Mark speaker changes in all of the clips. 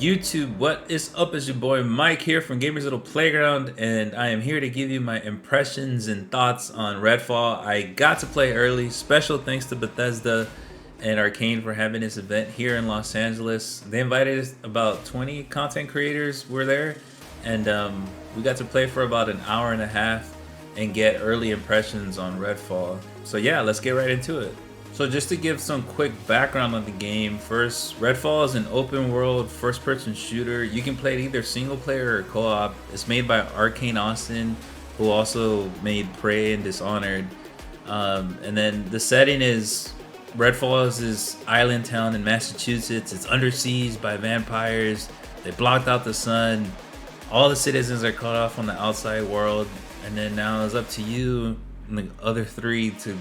Speaker 1: YouTube, what is up? It's your boy Mike here from Gamers Little Playground, and I am here to give you my impressions and thoughts on Redfall. I got to play early. Special thanks to Bethesda and Arkane for having this event here in Los Angeles. They invited us, about 20 content creators were there, and we got to play for about an hour and a half and get early impressions on Redfall. So yeah, let's get right into it. So just to give some quick background on the game, first, Redfall is an open world first person shooter. You can play it either single player or co-op. It's made by Arkane Austin, who also made Prey and Dishonored. And then the setting is, Redfall is this island town in Massachusetts. It's under siege by vampires. They blocked out the sun. All the citizens are cut off from the outside world. And then now it's up to you and the other three to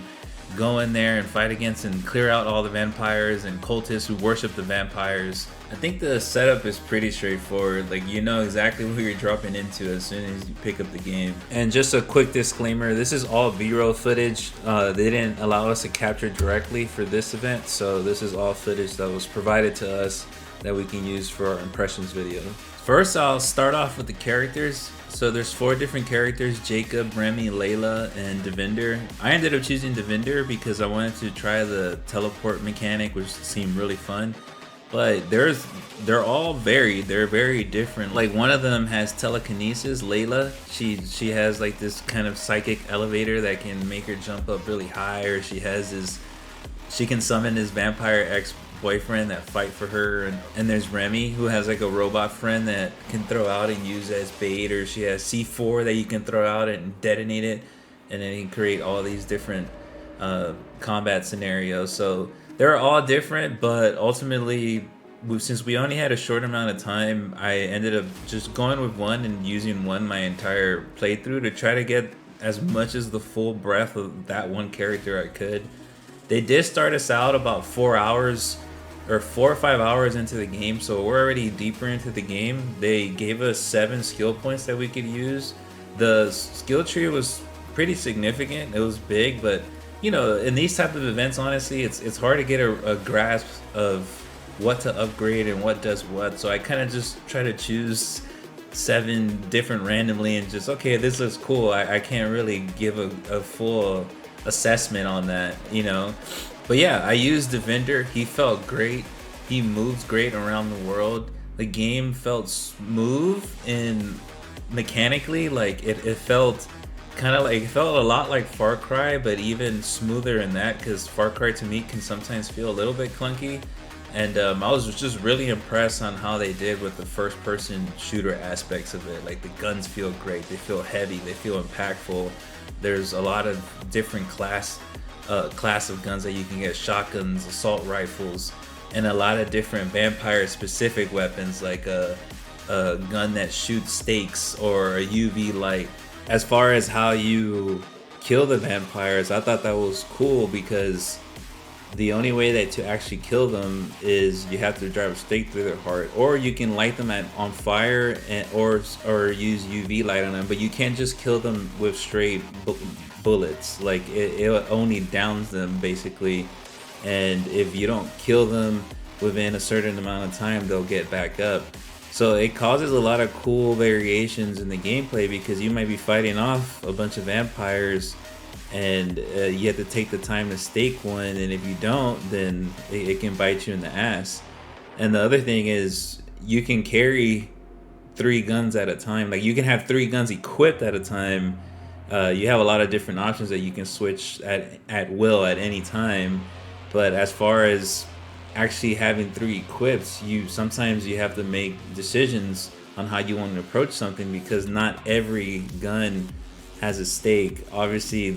Speaker 1: go in there and fight against and clear out all the vampires and cultists who worship the vampires. I think the setup is pretty straightforward. Like, you know exactly who you're dropping into as soon as you pick up the game. And just a quick disclaimer, this is all B-roll footage. They didn't allow us to capture directly for this event, so this is all footage that was provided to us that we can use for our impressions video. First, I'll start off with the characters. So there's 4 different characters: Jacob, Remy, Layla, and Devinder. I ended up choosing Devinder because I wanted to try the teleport mechanic, which seemed really fun. But they're all varied. They're very different. Like, one of them has telekinesis, Layla. She has like this kind of psychic elevator that can make her jump up really high, or she can summon this vampire ex-boyfriend that fight for her. And there's Remy, who has like a robot friend that can throw out and use as bait, or she has C4 that you can throw out and detonate it, and then you can create all these different combat scenarios. So they're all different, but ultimately, since we only had a short amount of time, I ended up just going with one and using one my entire playthrough to try to get as much as the full breadth of that one character I could. They did start us out about 4 hours or 4 or 5 hours into the game, so we're already deeper into the game. They gave us 7 skill points that we could use. The skill tree was pretty significant. It was big, but you know, in these type of events, honestly, it's hard to get a grasp of what to upgrade and what does what. So I kind of just try to choose 7 different randomly and just, okay, this looks cool. I can't really give a full assessment on that, you know. But yeah, I used Devinder. He felt great. He moves great around the world. The game felt smooth and mechanically, like it felt kind of like, it felt a lot like Far Cry, but even smoother in that, because Far Cry to me can sometimes feel a little bit clunky. And I was just really impressed on how they did with the first person shooter aspects of it. Like, the guns feel great, they feel heavy, they feel impactful. There's a lot of different class of guns that you can get: shotguns, assault rifles, and a lot of different vampire specific weapons, like a gun that shoots stakes or a UV light. As far as how you kill the vampires, I thought that was cool, because the only way that to actually kill them is you have to drive a stake through their heart, or you can light them on fire, or use UV light on them. But you can't just kill them with straight bullets. Like, it only downs them basically, and if you don't kill them within a certain amount of time, they'll get back up. So it causes a lot of cool variations in the gameplay, because you might be fighting off a bunch of vampires and you have to take the time to stake one, and if you don't, then it can bite you in the ass. And the other thing is, you can carry 3 guns at a time. Like, you can have 3 guns equipped at a time. You have a lot of different options that you can switch at will at any time. But as far as actually having 3 equipped, sometimes you have to make decisions on how you want to approach something, because not every gun has a stake. Obviously,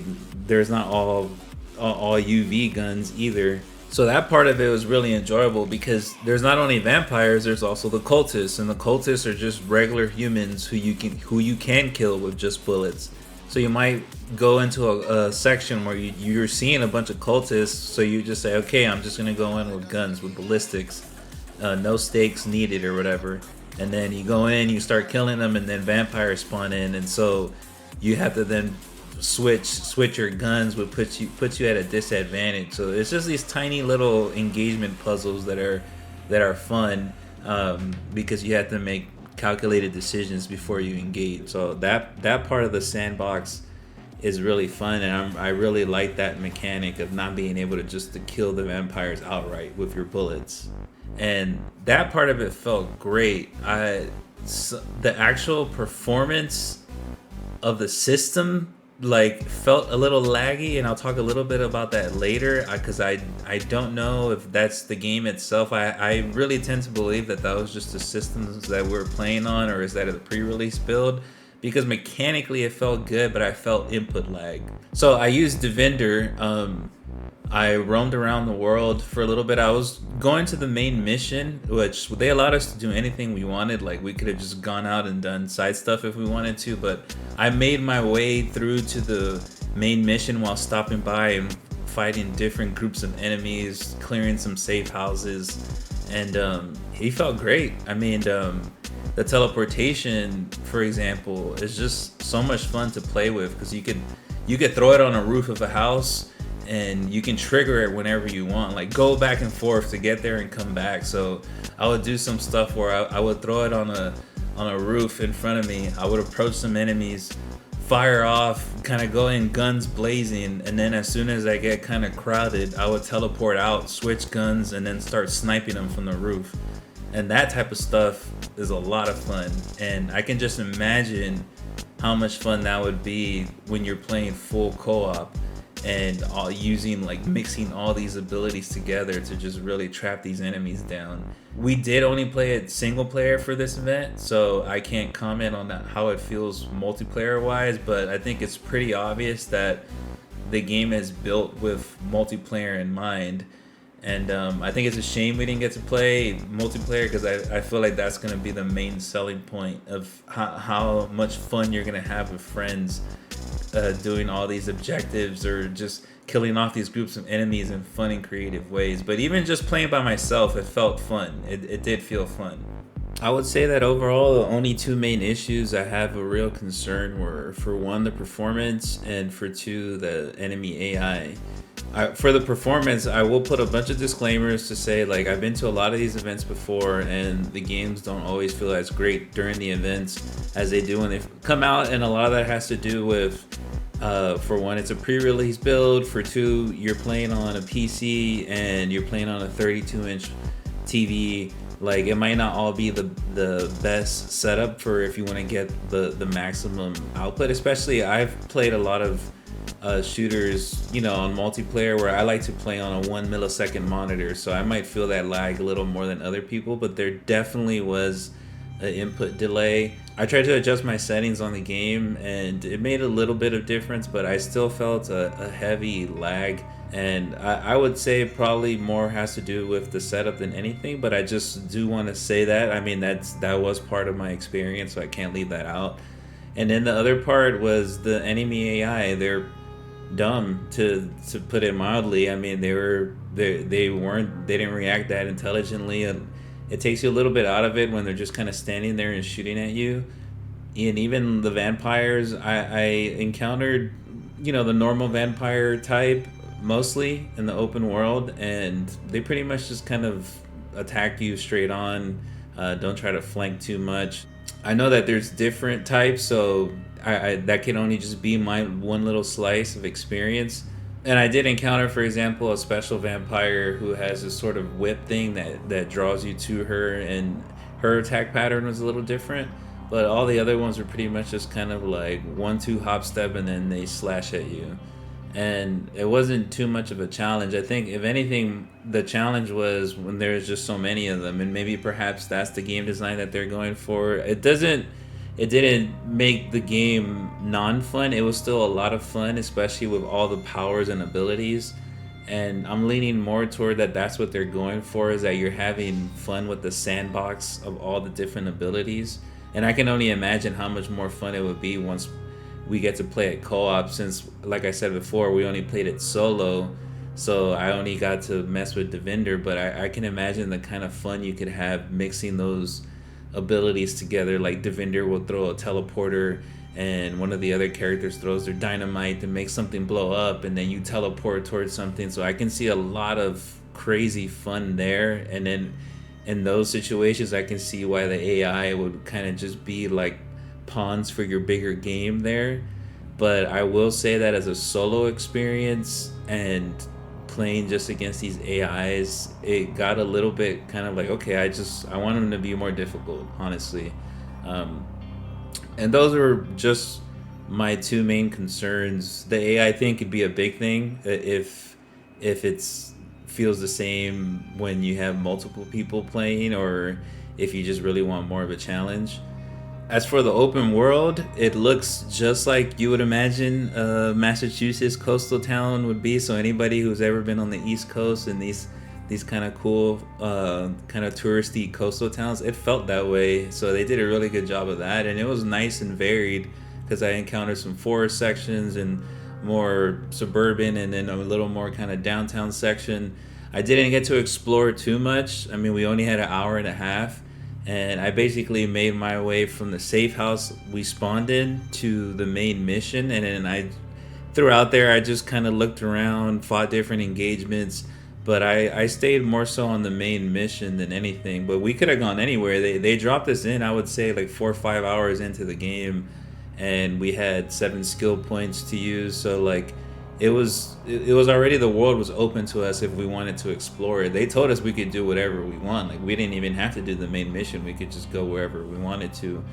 Speaker 1: there's not all UV guns either. So that part of it was really enjoyable, because there's not only vampires, there's also the cultists, and the cultists are just regular humans who you can kill with just bullets. So you might go into a section where you're seeing a bunch of cultists, so you just say, okay, I'm just gonna go in with guns, with ballistics, no stakes needed or whatever. And then you go in, you start killing them, and then vampires spawn in, and so you have to then switch your guns, would put you at a disadvantage. So it's just these tiny little engagement puzzles that are fun. because you have to make calculated decisions before you engage. So that part of the sandbox is really fun, and I really like that mechanic of not being able to just to kill the vampires outright with your bullets, and that part of it felt great. The actual performance of the system like felt a little laggy, and I'll talk a little bit about that later because I don't know if that's the game itself. I really tend to believe that was just the systems that we're playing on, or is that a pre-release build, because mechanically it felt good, but I felt input lag. So I used Devender. I roamed around the world for a little bit. I was going to the main mission, which they allowed us to do anything we wanted. Like, we could have just gone out and done side stuff if we wanted to, but I made my way through to the main mission while stopping by and fighting different groups of enemies, clearing some safe houses, and he felt great. I mean, the teleportation, for example, is just so much fun to play with, because you could throw it on a roof of a house, and you can trigger it whenever you want, like go back and forth to get there and come back. So I would do some stuff where I would throw it on a roof in front of me. I would approach some enemies, fire off, kind of go in guns blazing, and then as soon as I get kind of crowded, I would teleport out, switch guns, and then start sniping them from the roof. And that type of stuff is a lot of fun, and I can just imagine how much fun that would be when you're playing full co-op and mixing all these abilities together to just really trap these enemies down. We did only play it single player for this event, so I can't comment on how it feels multiplayer wise, but I think it's pretty obvious that the game is built with multiplayer in mind. And I think it's a shame we didn't get to play multiplayer, because I feel like that's going to be the main selling point of how much fun you're going to have with friends doing all these objectives, or just killing off these groups of enemies in fun and creative ways. But even just playing by myself, it felt fun. It did feel fun. I would say that overall, the only two main issues I have a real concern were, for one, the performance, and for two, the enemy AI. For the performance, I will put a bunch of disclaimers to say, like, I've been to a lot of these events before, and the games don't always feel as great during the events as they do when they come out, and a lot of that has to do with, for one, it's a pre-release build. For two, you're playing on a PC and you're playing on a 32-inch TV. Like, it might not all be the best setup for if you want to get the maximum output. Especially, I've played a lot of shooters, on multiplayer, where I like to play on a 1 millisecond monitor, so I might feel that lag a little more than other people, but there definitely was an input delay. I tried to adjust my settings on the game, and it made a little bit of difference, but I still felt a heavy lag, and I would say probably more has to do with the setup than anything, but I just do want to say that. I mean, that was part of my experience, so I can't leave that out. And then the other part was the enemy AI. They're dumb, to put it mildly. I mean, they didn't react that intelligently, and it takes you a little bit out of it when they're just kind of standing there and shooting at you. And even the vampires, I encountered, the normal vampire type mostly in the open world, and they pretty much just kind of attack you straight on. Don't try to flank too much. I know that there's different types, so I that can only just be my one little slice of experience. And I did encounter, for example, a special vampire who has this sort of whip thing that draws you to her, and her attack pattern was a little different. But all the other ones were pretty much just kind of like 1-2 hop step, and then they slash at you. And it wasn't too much of a challenge. I think, if anything, the challenge was when there's just so many of them, and maybe perhaps that's the game design that they're going for. It didn't make the game non-fun. It was still a lot of fun, especially with all the powers and abilities. And I'm leaning more toward that's what they're going for, is that you're having fun with the sandbox of all the different abilities. And I can only imagine how much more fun it would be once we get to play it co-op, since, like I said before, we only played it solo, so I only got to mess with Devender. But I can imagine the kind of fun you could have mixing those abilities together. Like, Devender will throw a teleporter, and one of the other characters throws their dynamite to make something blow up, and then you teleport towards something. So I can see a lot of crazy fun there. And then in those situations, I can see why the AI would kind of just be like pawns for your bigger game there. But I will say that as a solo experience and playing just against these AIs, it got a little bit kind of like, okay, I want them to be more difficult, honestly. Um, and those are just my two main concerns. The AI thing could be a big thing if it's feels the same when you have multiple people playing, or if you just really want more of a challenge. As for the open world, it looks just like you would imagine a Massachusetts coastal town would be. So anybody who's ever been on the East Coast and these kind of cool, kind of touristy coastal towns, it felt that way. So they did a really good job of that, and it was nice and varied because I encountered some forest sections and more suburban, and then a little more kind of downtown section. I didn't get to explore too much. I mean, we only had an hour and a half, and I basically made my way from the safe house we spawned in to the main mission, and then throughout there I just kind of looked around, fought different engagements, but I stayed more so on the main mission than anything. But we could have gone anywhere. They dropped us in, I would say, like 4 or 5 hours into the game, and we had 7 skill points to use. So like it was already, the world was open to us if we wanted to explore it. They told us we could do whatever we want. Like we didn't even have to do the main mission. We could just go wherever we wanted to.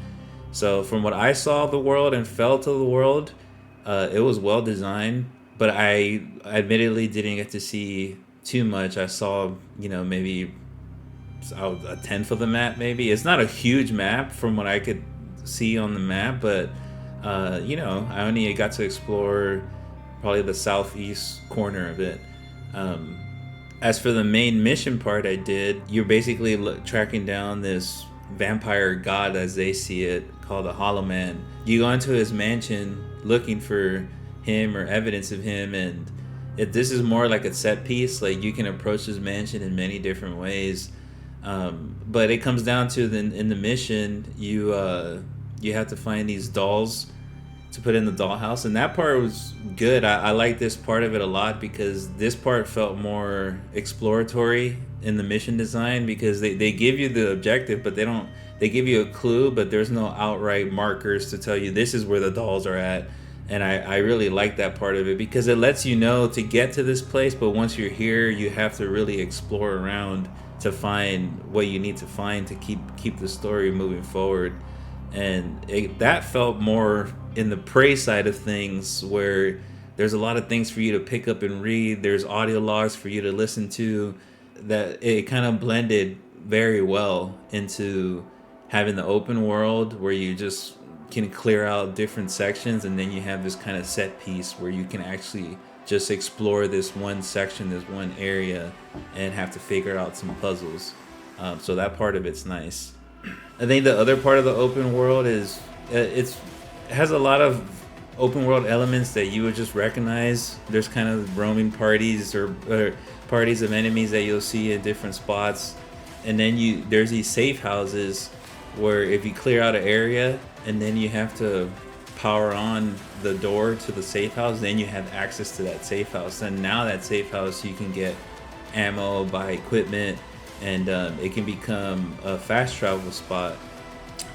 Speaker 1: So from what I saw of the world and felt of the world, it was well designed. But I admittedly didn't get to see too much. I saw, maybe a tenth of the map. Maybe it's not a huge map from what I could see on the map, but I only got to explore probably the southeast corner of it. As for the main mission part I did, you're basically tracking down this vampire god, as they see it, called the Hollow Man. You go into his mansion looking for him or evidence of him, and this is more like a set piece. Like you can approach his mansion in many different ways, but it comes down to in the mission you have to find these dolls to put in the dollhouse, and that part was good. I like this part of it a lot because this part felt more exploratory in the mission design, because they give you the objective, but they give you a clue, but there's no outright markers to tell you this is where the dolls are at. And I really like that part of it because it lets you know to get to this place, but once you're here you have to really explore around to find what you need to find to keep the story moving forward. And that felt more in the Prey side of things, where there's a lot of things for you to pick up and read. There's audio logs for you to listen to. That it kind of blended very well into having the open world where you just can clear out different sections, and then you have this kind of set piece where you can actually just explore this one section, this one area, and have to figure out some puzzles. So that part of it's nice. I think the other part of the open world is it has a lot of open world elements that you would just recognize. There's kind of roaming parties or parties of enemies that you'll see in different spots, and then there's these safe houses where if you clear out an area and then you have to power on the door to the safe house, then you have access to that safe house, and now that safe house you can get ammo, buy equipment, and it can become a fast travel spot.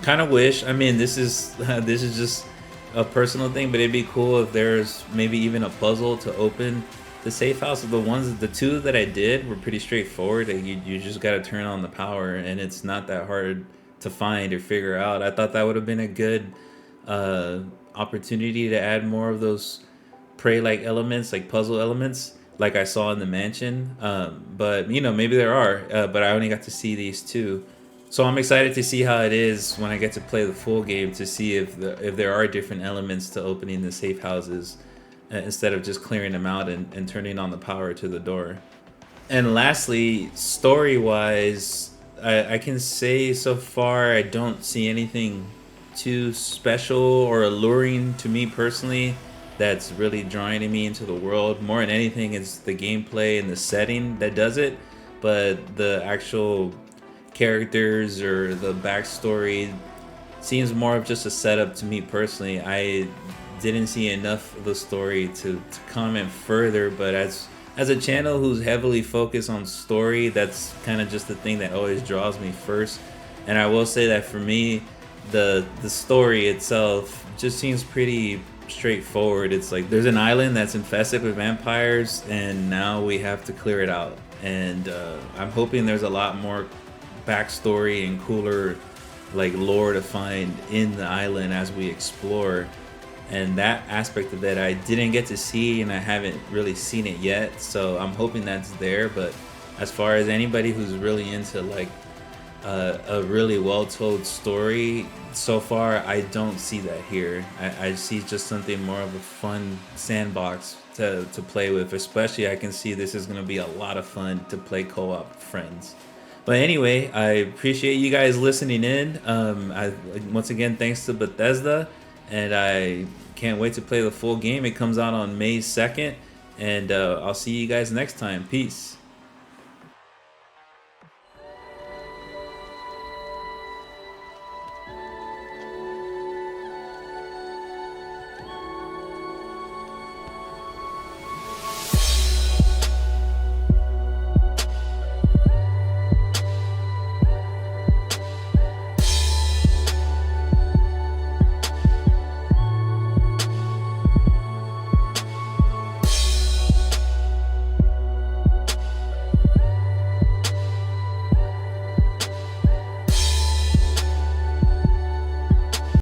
Speaker 1: Kind of wish, I mean, this is just a personal thing, but it'd be cool if there's maybe even a puzzle to open the safe house. The two that I did were pretty straightforward. You just got to turn on the power, and it's not that hard to find or figure out. I thought that would have been a good opportunity to add more of those Prey-like elements, like puzzle elements, like I saw in the mansion. But maybe there are, but I only got to see these two. So I'm excited to see how it is when I get to play the full game, to see if there are different elements to opening the safe houses, instead of just clearing them out and turning on the power to the door. And lastly, story-wise, I can say so far I don't see anything too special or alluring to me personally that's really drawing me into the world. More than anything, it's the gameplay and the setting that does it, but the actual characters or the backstory seems more of just a setup to me personally. I didn't see enough of the story to comment further, but as as a channel who's heavily focused on story, that's kind of just the thing that always draws me first. And I will say that for me, the story itself just seems pretty straightforward. It's like there's an island that's infested with vampires, and now we have to clear it out. And I'm hoping there's a lot more backstory and cooler like lore to find in the island as we explore. And that aspect of it I didn't get to see, and I haven't really seen it yet, so I'm hoping that's there. But as far as anybody who's really into like a really well told story, so far I don't see that here. I see just something more of a fun sandbox to play with. Especially I can see this is going to be a lot of fun to play co-op with friends. But anyway, I appreciate you guys listening in. Once again, thanks to Bethesda, and I can't wait to play the full game. It comes out on May 2nd, and I'll see you guys next time. Peace.